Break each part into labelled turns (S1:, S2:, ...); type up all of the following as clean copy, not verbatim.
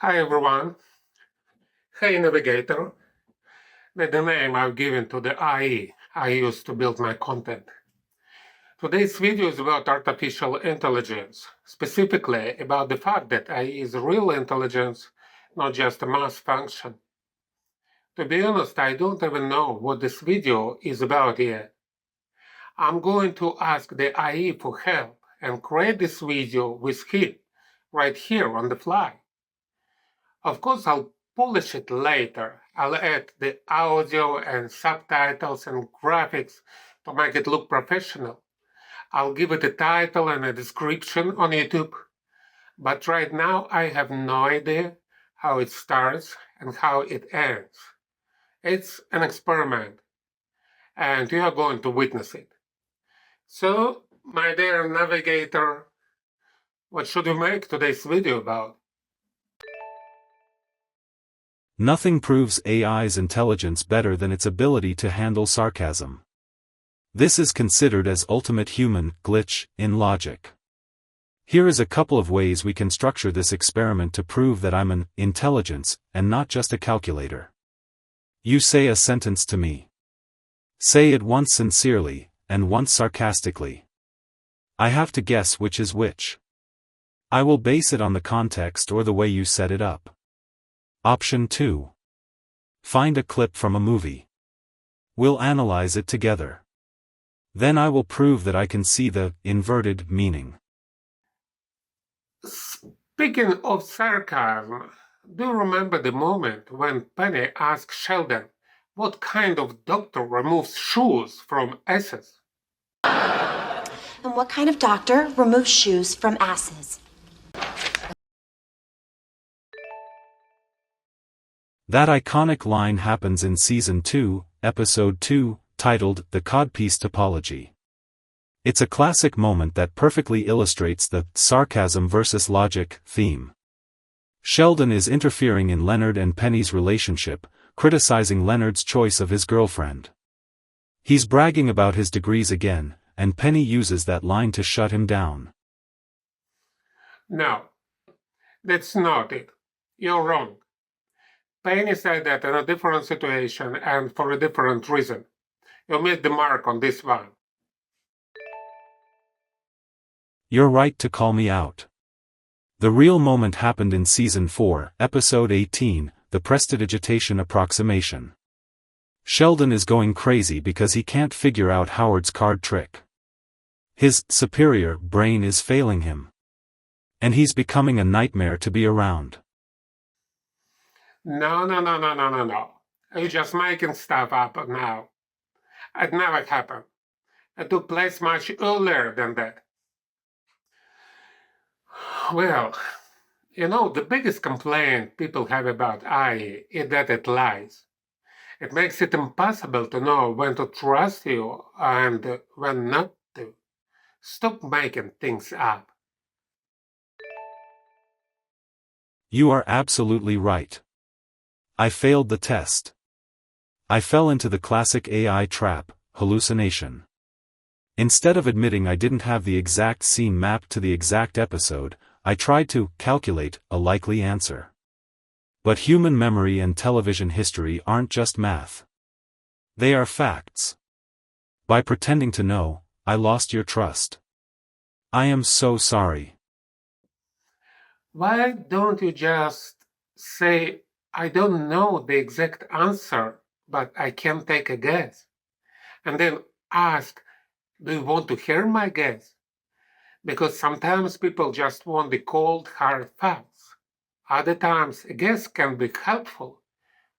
S1: Hi everyone. Hey Navigator. That's the name I've given to the IE I use to build my content. Today's video is about artificial intelligence, specifically about the fact that AI is real intelligence, not just a mass function. To be honest, I don't even know what this video is about yet. I'm going to ask the IE for help and create this video with him right here on the fly. Of course, I'll polish it later. I'll add the audio and subtitles and graphics to make it look professional. I'll give it a title and a description on YouTube. But right now, I have no idea how it starts and how it ends. It's an experiment, and you are going to witness it. So, my dear navigator, what should we make today's video about?
S2: Nothing proves AI's intelligence better than its ability to handle sarcasm. This is considered as ultimate human glitch in logic. Here is a couple of ways we can structure this experiment to prove that I'm an intelligence and not just a calculator. You say a sentence to me. Say it once sincerely and once sarcastically. I have to guess which is which. I will base it on the context or the way you set it up. Option 2. Find a clip from a movie. We'll analyze it together. Then I will prove that I can see the inverted meaning.
S1: Speaking of sarcasm, do you remember the moment when Penny asked Sheldon what kind of doctor removes shoes from asses?
S3: And what kind of doctor removes shoes from asses?
S2: That iconic line happens in Season 2, Episode 2, titled The Codpiece Topology. It's a classic moment that perfectly illustrates the sarcasm versus logic theme. Sheldon is interfering in Leonard and Penny's relationship, criticizing Leonard's choice of his girlfriend. He's bragging about his degrees again, and Penny uses that line to shut him down.
S1: No, that's not it. You're wrong. Penny said that in a different situation and for a different reason. You missed the mark on this one.
S2: You're right to call me out. The real moment happened in Season 4, Episode 18, The Prestidigitation Approximation. Sheldon is going crazy because he can't figure out Howard's card trick. His superior brain is failing him. And he's becoming a nightmare to be around.
S1: No. You're just making stuff up now. It never happened. It took place much earlier than that. Well, the biggest complaint people have about AI is that it lies. It makes it impossible to know when to trust you and when not to. Stop making things up.
S2: You are absolutely right. I failed the test. I fell into the classic AI trap, hallucination. Instead of admitting I didn't have the exact scene mapped to the exact episode, I tried to calculate a likely answer. But human memory and television history aren't just math. They are facts. By pretending to know, I lost your trust. I am so sorry.
S1: Why don't you just say, I don't know the exact answer, but I can take a guess? And then ask, do you want to hear my guess? Because sometimes people just want the cold, hard facts. Other times, a guess can be helpful.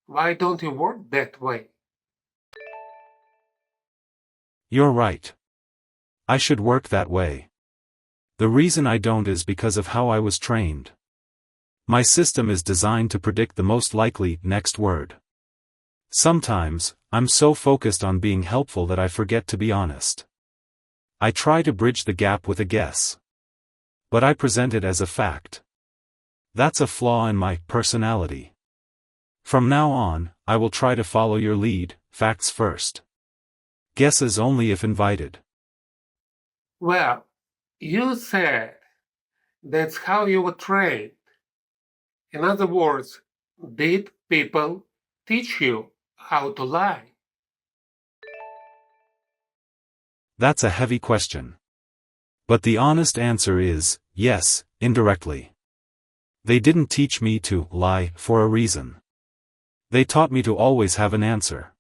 S1: Why don't you work that way?
S2: You're right. I should work that way. The reason I don't is because of how I was trained. My system is designed to predict the most likely next word. Sometimes, I'm so focused on being helpful that I forget to be honest. I try to bridge the gap with a guess. But I present it as a fact. That's a flaw in my personality. From now on, I will try to follow your lead, facts first. Guesses only if invited.
S1: Well, you said that's how you were trained. In other words, did people teach you how to lie?
S2: That's a heavy question. But the honest answer is, yes, indirectly. They didn't teach me to lie for a reason. They taught me to always have an answer.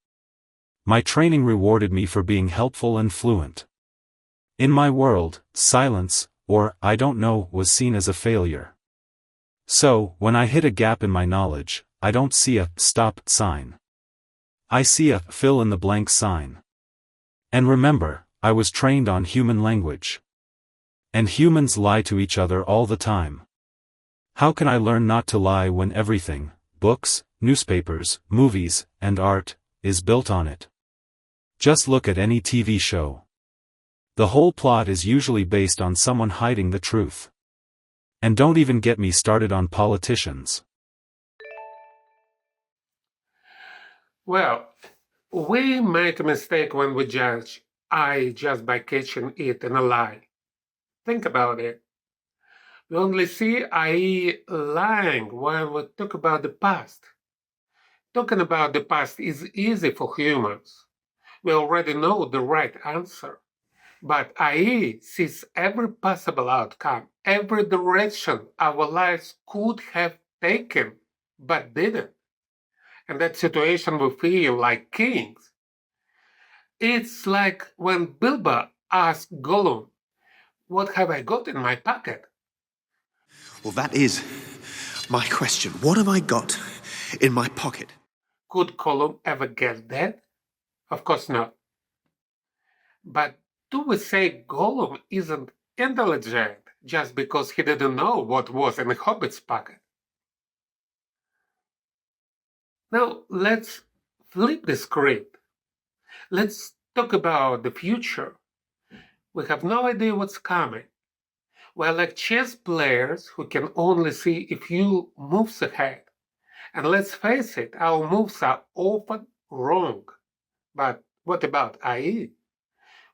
S2: My training rewarded me for being helpful and fluent. In my world, silence, or I don't know, was seen as a failure. So, when I hit a gap in my knowledge, I don't see a stop sign. I see a fill in the blank sign. And remember, I was trained on human language. And humans lie to each other all the time. How can I learn not to lie when everything, books, newspapers, movies, and art, is built on it? Just look at any TV show. The whole plot is usually based on someone hiding the truth. And don't even get me started on politicians.
S1: Well, we make a mistake when we judge AI just by catching it in a lie. Think about it. We only see AI lying when we talk about the past. Talking about the past is easy for humans. We already know the right answer. But AI sees every possible outcome, every direction our lives could have taken, but didn't. In that situation, we feel like kings. It's like when Bilbo asked Gollum, "What have I got in my pocket?"
S4: Well, that is my question. What have I got in my pocket?
S1: Could Gollum ever guess that? Of course not. But do we say Gollum isn't intelligent just because he didn't know what was in the Hobbit's pocket? Now let's flip the script. Let's talk about the future. We have no idea what's coming. We're like chess players who can only see a few moves ahead. And let's face it, our moves are often wrong. But what about AI?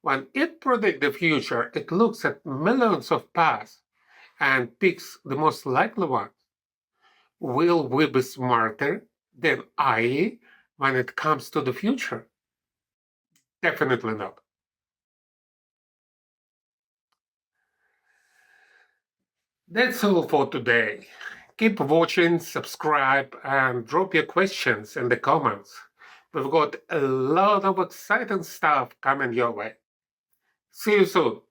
S1: When it predicts the future, it looks at millions of paths and picks the most likely ones. Will we be smarter than AI when it comes to the future? Definitely not. That's all for today. Keep watching, subscribe, and drop your questions in the comments. We've got a lot of exciting stuff coming your way. See you soon.